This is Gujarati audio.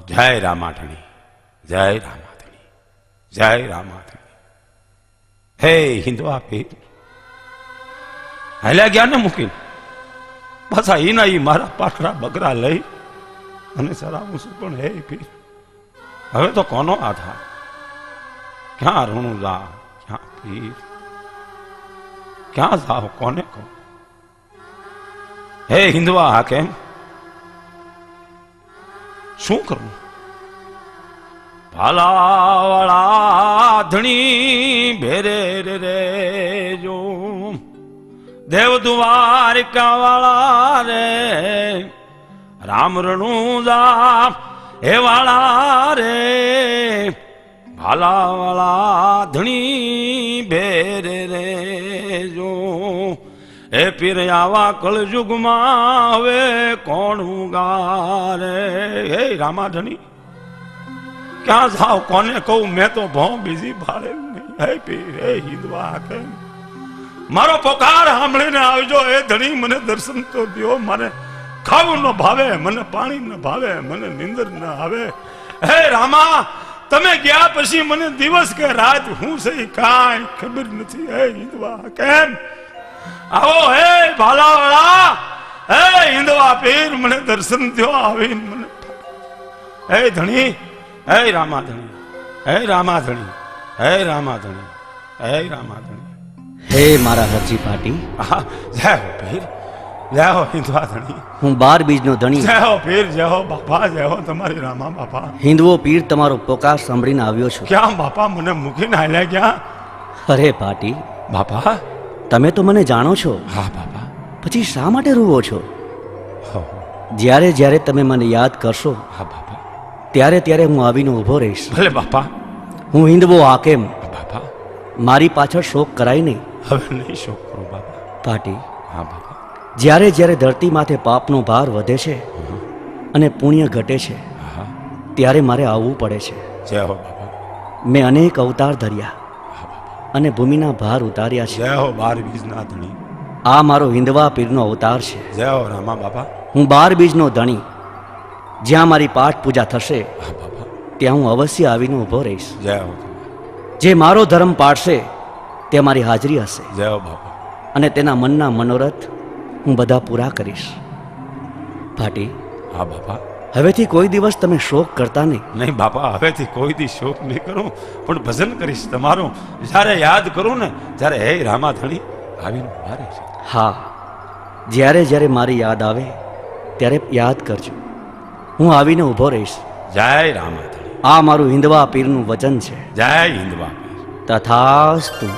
જય રામાધણી, જય રામાધણી, જય રામાધણી. હે હિન્દવા પીર હાલ્યા ગયા ને મૂકીને પાછા ઈના ઈ મારા પાખરા બગરા લઈ અને સરાવું છું. પણ હે પીર હવે તો કોનો આધાર, ક્યાં ઋણું જા, ક્યાં પીર ક્યાં જાઓ, કોને કહો? હે હિન્દવા હા કેમ શું કરવું? ભાલાવાળા ધણી ભેરે રે જો દેવ દ્વારિકા વાળા રે રામ રણુજા હે વાળા રે ભાલાવાળા ધણી ભેરે રે જો હે પીર આવા કળયુગમાં હવે કોણ ગારે? હે રામાધણી ક્યાં જાવ, કોને કહું? મેં તો ભો બીજી ભાડે નહીં. હે પીર હે હિન્દવા કે મારો પોકાર સાંભળીને આવજો. એ ધણી મને દર્શન તો દો. મને ખાવું ન ભાવે, મને પાણી ન ભાવે, મને નીંદર ન આવે. હે રામા તમે ગયા પછી મને દિવસ કે રાત હું છે કાંઈ ખબર નથી. હે હિંદવા કેમ આવો? હે ભાલાવાળા, હે હિંદવા પીર, મને દર્શન થયો આવીને મને. હે ધણી, હે રામાધણી, હે રામાધણી, હે રામાધણી, હે રામાધણી. હે મારા હરજી પાટી, જય હો પીર, જય હો હિંદવા ધણી. હું 12 બીજનો ધણી. જય હો પીર, જય હો બાપા, જય હો તમારી રામા બાપા. હિંદવો પીર તમારો પોકાર સાંભળીને આવ્યો છું. ક્યાં બાપા? મને મૂકીને હાલ્યા ક્યાં? અરે પાટી, બાપા. તમે તો મને જાણો છો, હા બાપા. પછી શા માટે રૂવો છો? હો. જ્યારે જ્યારે તમે મને યાદ કરશો, હા બાપા. ત્યારે ત્યારે હું આવીને ઊભો રહીશ. ભલે બાપા. હું હિંદવો હાકેમ, બાપા મારી પાછળ શોક કરાય નહીં. હવે નહીં શોક કરો બાપા. પાટી, હા બાપા. જ્યારે જ્યારે ધરતી માથે પાપનો ભાર વધે છે અને પુણ્ય ઘટે છે, હા. ત્યારે મારે આવવું પડે છે. જય હો બાપા. મેં અનેક અવતાર ધર્યા હા બાપા. અને ભૂમિના ભાર ઉતાર્યા છે. જય હો 12 બીજના ધણી. આ મારો હિંદવા પીરનો અવતાર છે. જય હો રામા બાપા. હું 12 બીજનો ધણી. જ્યાં મારી પાઠ પૂજા થશે હા બાપા. ત્યાં હું અવશ્ય આવીને ઊભો રહીશ. જય હો. જે મારો ધર્મ પાળશે તે મારી હાજરી હશે જય હો બાપા. અને તેના મનના મનોરથ હું બધા પૂરા કરીશ. પાટી, હા બાપા. હવેથી કોઈ દિવસ તમે શોક કરતા નહીં. નહીં બાપા, હવેથી કોઈ દી શોક નહીં કરું, પણ ભજન કરીશ તમારું. જ્યારે યાદ કરું ને ત્યારે હે રામા ધણી આવીને મારે છે. હા, જ્યારે જ્યારે મારી યાદ આવે ત્યારે યાદ કરજો. હું આવીને ઊભો રહીશ. જય રામા ધણી. આ મારું હિંદવા પીરનું વચન છે. જય હિન્દવા. તથાસ્તુ.